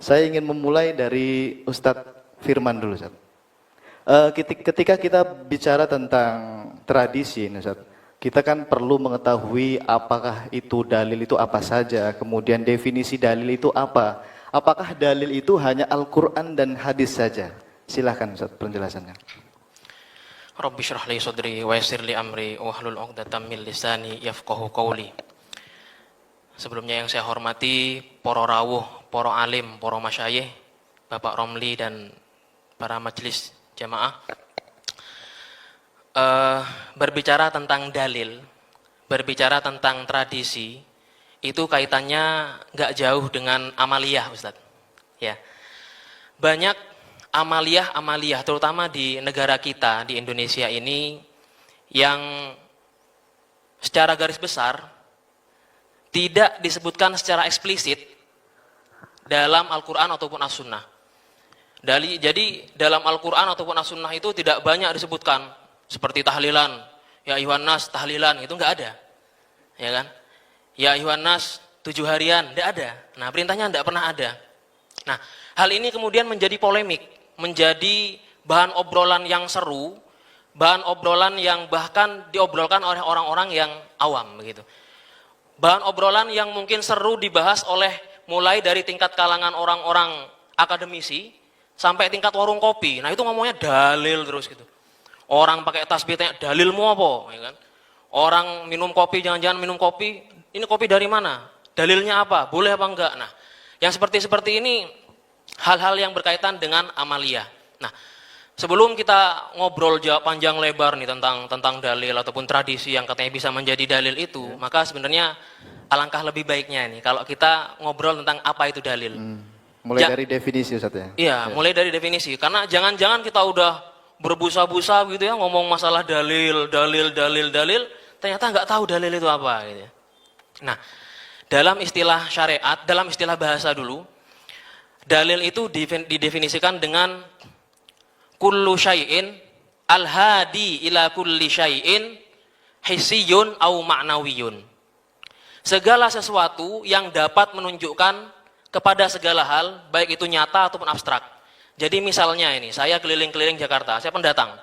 Saya ingin memulai dari Ustadz Firman dulu, Ustadz. Ketika kita bicara tentang tradisi, Ustadz, kita kan perlu mengetahui apakah itu dalil itu apa saja, kemudian definisi dalil itu apa. Apakah dalil itu hanya Al-Quran dan hadis saja? Silahkan Ustadz penjelasannya. Rabbi syrah li sadri wa yassir li amri wahlul 'uqdatam min lisani yafqahu qawli. Sebelumnya yang saya hormati para rawuh, para alim, para masyayikh, Bapak Romli dan para majelis jamaah. Berbicara tentang dalil, berbicara tentang tradisi, itu kaitannya nggak jauh dengan amaliyah, Ustadz. Ya, banyak amaliyah, terutama di negara kita di Indonesia ini, yang secara garis besar tidak disebutkan secara eksplisit dalam Al-Quran ataupun As-Sunnah. Jadi dalam Al-Quran ataupun As-Sunnah itu tidak banyak disebutkan seperti tahlilan, ya ayyuhan nas tahlilan, itu nggak ada, ya kan? Ya ayyuhan nas 7 harian, nggak ada. Nah, perintahnya nggak pernah ada. Nah, hal ini kemudian menjadi polemik, menjadi bahan obrolan yang seru, bahan obrolan yang bahkan diobrolkan oleh orang-orang yang awam, begitu. Bahan obrolan yang mungkin seru dibahas oleh mulai dari tingkat kalangan orang-orang akademisi sampai tingkat warung kopi. Nah, itu ngomongnya dalil terus gitu. Orang pakai tasbih tanya dalilmu apa, ya kan? Orang minum kopi, jangan-jangan minum kopi, ini kopi dari mana? Dalilnya apa? Boleh apa enggak? Nah, yang seperti ini hal-hal yang berkaitan dengan amaliyah. Nah, sebelum kita ngobrol panjang lebar nih tentang dalil ataupun tradisi yang katanya bisa menjadi dalil itu, maka sebenarnya alangkah lebih baiknya nih kalau kita ngobrol tentang apa itu dalil. Mulai dari definisi, Ustaz ya. Iya, mulai dari definisi. Karena jangan-jangan kita udah berbusa-busa gitu ya ngomong masalah dalil, ternyata nggak tahu dalil itu apa gitu ya. Nah, dalam istilah syariat, dalam istilah bahasa dulu, dalil itu didefinisikan dengan kullu syai'in al-hadi ila kulli syai'in hissiyun au ma'nawiyun. Segala sesuatu yang dapat menunjukkan kepada segala hal, baik itu nyata ataupun abstrak. Jadi misalnya ini, saya keliling-keliling Jakarta, saya pendatang.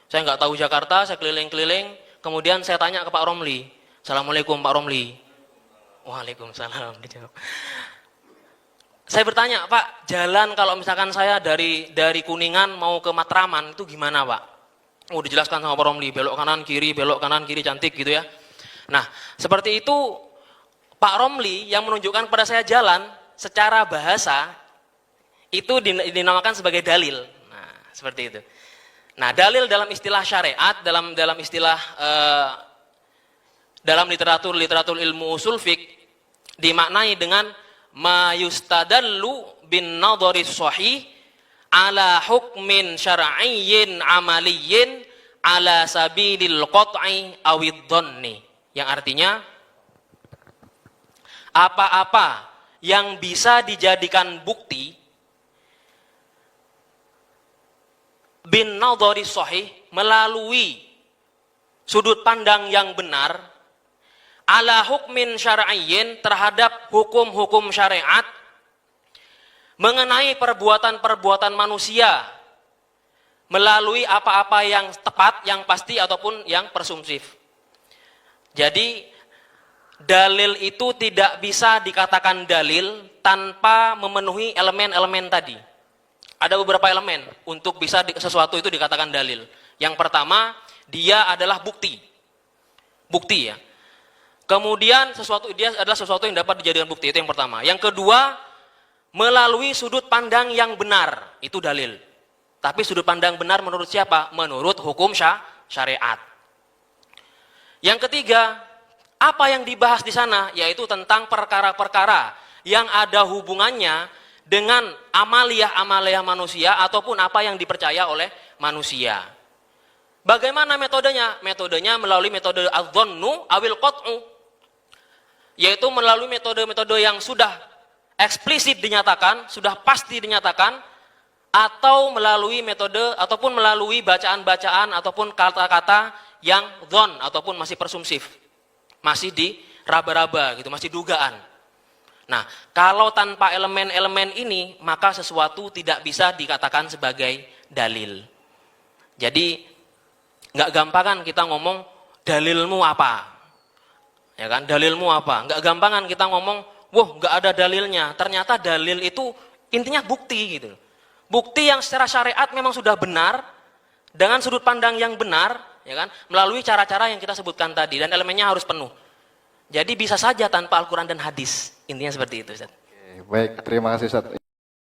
Saya nggak tahu Jakarta, saya keliling-keliling, kemudian saya tanya ke Pak Romli. Assalamualaikum Pak Romli. Waalaikumsalam. Saya bertanya, Pak, jalan kalau misalkan saya dari Kuningan mau ke Matraman itu gimana, Pak? Dijelaskan sama Pak Romli, belok kanan kiri cantik gitu ya. Nah, seperti itu Pak Romli yang menunjukkan kepada saya jalan secara bahasa itu dinamakan sebagai dalil. Nah, seperti itu. Nah, dalil dalam istilah syariat, dalam istilah dalam literatur ilmu usul fiqh dimaknai dengan ma yustadallu bin nadharis sahih ala hukmin syar'iyyin amaliyyin ala sabilil qat'i awid dhanni, yang artinya apa-apa yang bisa dijadikan bukti bin nadharis sahih melalui sudut pandang yang benar ala hukmin syar'iyyin terhadap hukum-hukum syariat mengenai perbuatan-perbuatan manusia melalui apa-apa yang tepat, yang pasti ataupun yang presumptif. Jadi dalil itu tidak bisa dikatakan dalil tanpa memenuhi elemen-elemen tadi. Ada beberapa elemen untuk bisa sesuatu itu dikatakan dalil. Yang pertama, dia adalah bukti. Bukti ya. Kemudian dia adalah sesuatu yang dapat dijadikan bukti, itu yang pertama. Yang kedua, melalui sudut pandang yang benar, itu dalil. Tapi sudut pandang benar menurut siapa? Menurut hukum syariat. Yang ketiga, apa yang dibahas di sana? Yaitu tentang perkara-perkara yang ada hubungannya dengan amaliyah manusia ataupun apa yang dipercaya oleh manusia. Bagaimana metodenya? Metodenya melalui metode adz-dzannu awil qat'u, yaitu melalui metode-metode yang sudah eksplisit dinyatakan, sudah pasti dinyatakan, atau melalui metode ataupun melalui bacaan-bacaan ataupun kata-kata yang dzon ataupun masih presumptif, masih diraba-raba gitu, masih dugaan. Nah, kalau tanpa elemen-elemen ini, maka sesuatu tidak bisa dikatakan sebagai dalil. Jadi, nggak gampang kan kita ngomong, dalilmu apa? Ya kan, dalilmu apa? Nggak gampangan kita ngomong, wah nggak ada dalilnya. Ternyata dalil itu intinya bukti gitu. Bukti yang secara syariat memang sudah benar, dengan sudut pandang yang benar, ya kan, melalui cara-cara yang kita sebutkan tadi, dan elemennya harus penuh. Jadi bisa saja tanpa Al-Quran dan hadis. Intinya seperti itu, Ustaz. Oke, baik, terima kasih Ustaz.